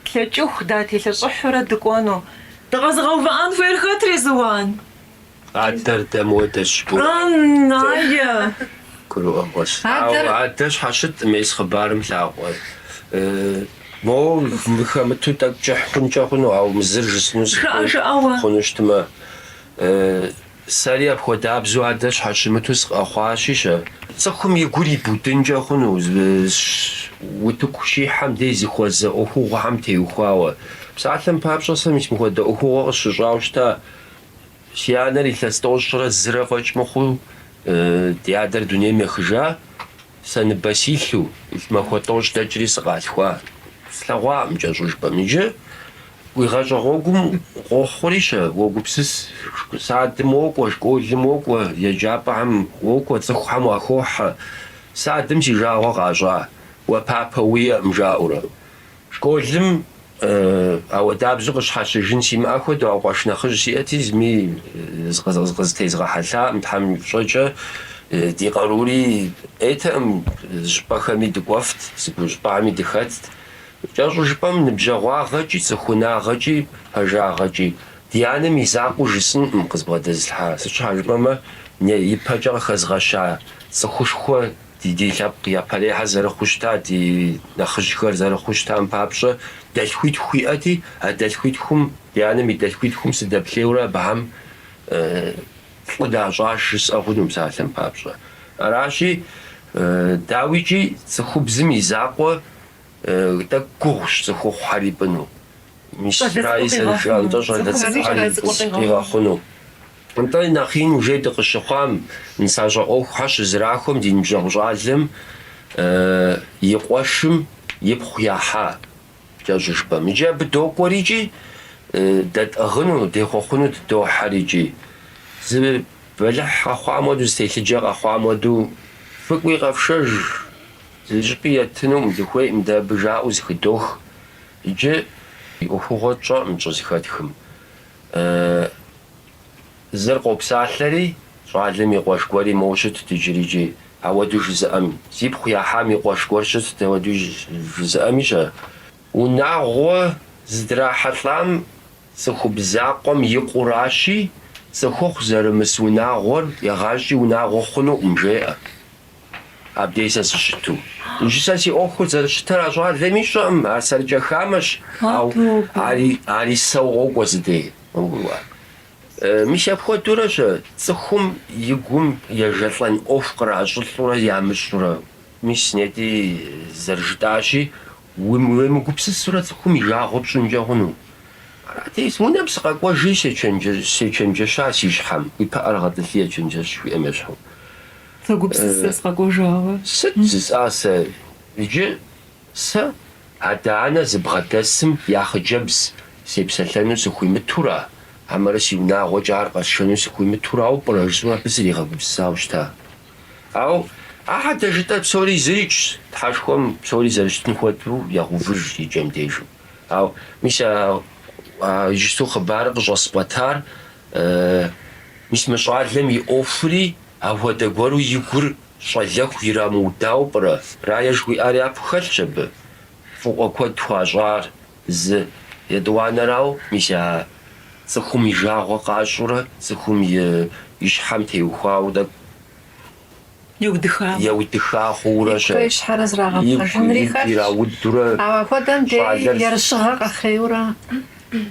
тлъэкӏыху, дателъэщӏыхьурэ дыкӏуэну. Дыкъэзыгъэувыӏэн хуейр хэт резыуан? Адэр дэмуэдэщ. Найе. Гурыӏуэгъуэщ. Адэр щхьэ щытӏым ес хъыбарым лъагъуэ. Мо мыхэмыту тӏэкӏкӏэ хъункӏэ хъуну, ауэ мызыр жысӏэну хъуну щытмэ. Сэри апхуэдабзэу адэр щхьэ щымыту сыкъэхъуащи щэ. Цӏыхум и гур ибудынкӏэ хъуну, утыку щихьэм дей зыхуэзэ ӏуэхугъуэхьэм теухуауэ. Псалъэм папщӏэ сэ мыхуэдэ ӏуэхугъуэ къысщыщӏауэ щыта. Си анэр илъэс тӏощӏрэ зырэ фӏэкӏ мыхъуу, ди адэр дунейм ехыжа, сэ ныбэ силъу, махуэ тӏощӏ дэкӏри сыкъалъхуа. Слъэгъуаӏым кӏэщӏыжпӏэм. Иджы уи гъащӏэ гъуэгум къохъури щэ, уогупсыс, садым уокӏуэ, школым уокӏуэ, еджапӏэхьэм уокӏуэ, цӏыхухьэм уахохьэ. Садым си жагъуэ къащӏа, уэ папэ уиӏэм жаӏэурэ. Школым ауэдабзэу къыщхьэщыжын симыӏэ хуэдэу къуэш нэхъыжь сиӏэти, зыми къызытезгъэхьэлъаӏым, Тхьэм щӏэкӏэ ди къарури ӏейтэӏым, щӏыпӏэхэми дыкӏуэфт, щӏыпӏэхьэми дыхэтт. КӀэщӀыжыпӀэм ныбжьэгъуагъэкӀи, цӀыхунагъэкӀи, пэжагъэкӀи ди анэм и закъуэу жысӏэнкъым къызбгъэдэзылъхьа. Сыт жыпӀэмэ, ипэкӀэ къыхэзгъэща цӀыхушхуэ ди лъэпкъ япэрехьэ зэрыхъуу щыта, ди нэхъыжьхэр зэрыхъуу щытам папщӏэ, дэлъхуитху иӀэти, а дэлъхуитхум, ди анэм и дэлъхуитхум сыдэплъейуэ абыхьэм фӀы дащӀащ жысӏэ хъуну псалъэм папщӏэ. Аращи, дауичӀи цӀыхубзым и закъуэ тӏэкӏу гугъущ цӏыхухъухьэр ипӏыну. Мис раи зэрыжаӏэнкӏэ щӏалэ цӏыхухьэр къигъэхъуну. НтӀэ нэхъ ин уже дыкъыщыхъуам, нысащӏэ ӏуэхухьэр щызэрахуэм ди ныбжьэгъу щӏалэм и къуэшым ипхъу яхьа кӏэщӏыжпӏэм. Иджы абы докӏуэрикӏи, дэтӏыгъыну, дехъуэхъуну дыдохьэр икӏи. Зы бэлыхь къэхъуам хуэдэу, зытелъыджэ къэхъуам хуэдэу, фыкӏуи къэфшэж, зыщӏыпӏи етыну дыхуейӏым, дэ абы жаӏэу зыхыдох. Иджы и ӏуэхугъуэ тщӏэӏым щӏы зыхэтхым. Зыр къопсалъэри, щӏалэм и къуэш гуэри моуэ щытт иджыри. Ауэдэу жызыӏэм, зипхъу яхьам и къуэш гуэр щытт, ауэдэу жызыӏэми щэ. Унагъуэ зыдрахьэлӏам цӏыхубз закъуэм икъуращи, цӏыхухъу зэрымыс унагъуэр егъащӏи унагъуэ хъунуӏым жеӏэ. Абдей сэ сыщыту. Иджы сэ си ӏуэхур зэрыщытэр а щӏалэми щӏэӏым, ар сэрыкӏэ хамэщ, ари сэу къокӏуэ зыдей. Мис апхуэдурэ щэ, цӏыхум и гум ежэлӏэн ӏуэху къращӏылӏурэ ямыщӏурэ, мис нети зэрыжытӏащи, уемыгупсысурэ цӏыхум и жагъуэ пщӏынкӏэ хъуну. Арати, унэм сыкъэкӏуэжи сечэнджэща си щхьэм, уи пыӏэр гъэтӏылъи ечэнджэщ жиӏэм ещхьу. Сэгупсысэ сыкъэкӏуэжауэ. Сыт зысӏа сэ? Иджы сэ адэ-анэ зыбгъэдэсым я хъыджэбз сепсэлъэну сыхуимытурэ, амэрэ си унагъуэкӏэ ар къэсшэну сыхуимытурауэ пӏэрэ жысӏэу абы зыригъэгупсысауэ щыта. Ауэ ахьэ дэжытӏэ псори зырикӏщ, тхьэшхуэм псори зэрыщытын хуэдэу ягъэувыж иджэм дежу. Ауэ мис иджысту хъыбар къыщӏэспӏэтар мис мы щӏалэм и ӏуэхури апхуэдэ гуэру и гур щӏалэху ирамыудауэ пӏэрэ? Рая жыхуиӏар япэ хэлъщ абы. Фӏыуэ куэд хуащӏар зы етӏуанэрауэ, мис а цӏыхум и жагъуэ къащӏурэ, цӏыхум и щхьэм теухуауэ тӏэкӏу еудыха хъуурэ Куей щхьэрэ зрагъэпхъэжынри хэлъщ. ираудурэ Ауэ апхуэдэм де щӏалэр ерыщыгъэ къэхъейуэрэ.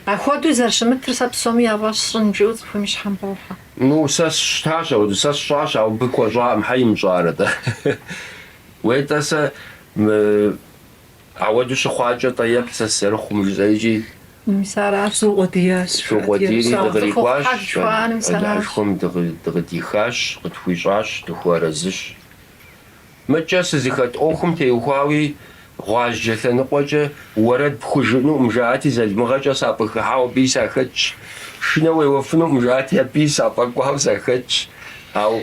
Апхуэдэу зэрыщымытыр сэ псоми ягъуэщ щӏынджэу цӏыхум и щхьэм бохьэ. Ну, сэ сщтащ, сэ сщӏащ, ауэ абы хуэщӏаӏым, хьэ имыщӏарэ-тӏэ. Уейтӏэ сэ ауэду щыхъуакӏэ тӏэ еплъ сэ сызэрыхъум жызӏэкӏи Мис аращ. Сукъуэдиящ. щокъуэдийри дыкърикӏуащ, Хьэжхуаным сэращ. ӏэшхуэм дыкъыдихащ, къытхуищӏащ, дыхуэарэзыщ. Мыкӏэ сызыхэт ӏуэхум теухуауи гъуажьэ лъэныкъуэкӏэ уэрэд пхужыӏэнукъым жаӏати, зэлмыгъэкӏэ сапӏыхыхьауэ абыи сахэтщ. Шынэ уеуэфынукъым жаӏати, абыи сапӏэкӏуауэ сахэтщ. Ауэ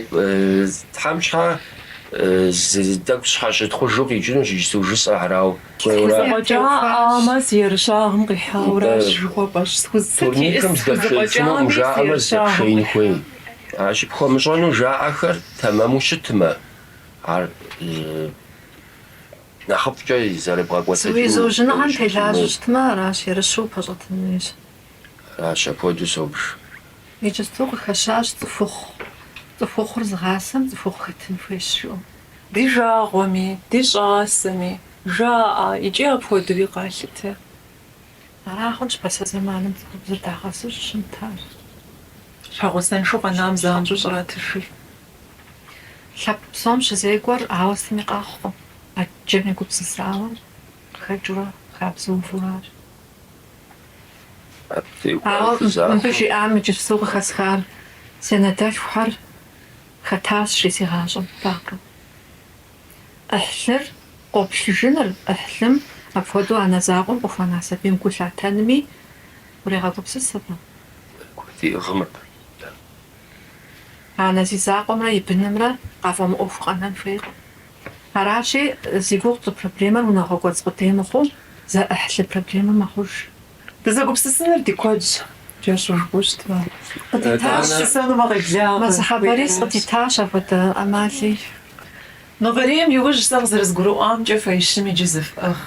Тхьэм щхьэ тӏэкӏу щхьэщытхъужу къикӏынущ, иджысту жысӏэ арауэ. Зэфӏэкӏаӏамэ зерыщагъым къихьауэрэ жыхуэпӏэщ. Турникым здэпшеифынукъым жаӏэмэ здэпшеин хуей. Щыпхуэмыщӏэну жаӏэхэр тэмэму щытмэ, ар нэхъыфӏкӏэ зэрыбгъэкӏуэтэкӏыну. Зуи зыужьыныгъэм телажьэ щытмэ, аращ ерыщу пэщӏэтын хуейщ. Аращ апхуэдэу собж. Иджысту къыхэщащ цӏыхухъур зыгъасэм цӏыхухъу хэтын хуейщ жыӏэу. Ди жагъуэми, ди щӏасэми жаӏэ, икӏи апхуэдэуи къалъытэ. Ара хъунщ пасэ зэманым цӏыхубзыр дагъэсыж щымытар. Щхьэгъусэншэу къэнам занщӏэу щӏратыши. Лъэпкъ псом щызекӏуэр ауэстми къэхъу. Аджэм егупсысауэ хэкӏыурэ хабзэувуращ. Ауэ мыбы жиӏам иджысту къыхэсхар си анэдэлъхухэр хэтащ си гъащӏэм бакъым. Ӏыхьлыр къоплъыжыныр, ӏыхьлым апхуэдэу анэ закъуэм къыхуэна сабийм гу лъатэнми урегъэгупсысыркъым. Диӏыгъымэ. Анэ зи закъуэмрэ и бынымрэ къафӏэмыӏуэху къэнэн хуейкъым. Аращи, зи гугъу проблемэр унагъуэ къудей мыхъуу, зэӏыхьлы проблемэ мэхъуж. Дызэгупсысыныр ди куэдщ. Джэщӏыжыгъуу щытмэ. Къытитащ къеблагъэ. Мэзыхьэ къытитащ апхуэдэ ӏэмали. Нобэрейм иужь сэ къызэрызгурыӏуамкӏэ фэйщым иджы зыфӏэхъ.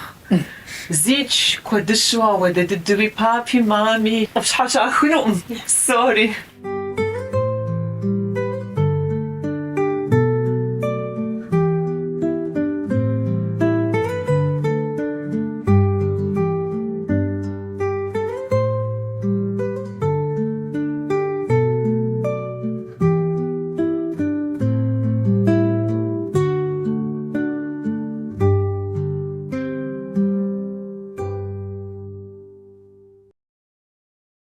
Зич куэдыщу ауэдэ дыдуи папи, мами къыпщхьэщахынукъым. Сори.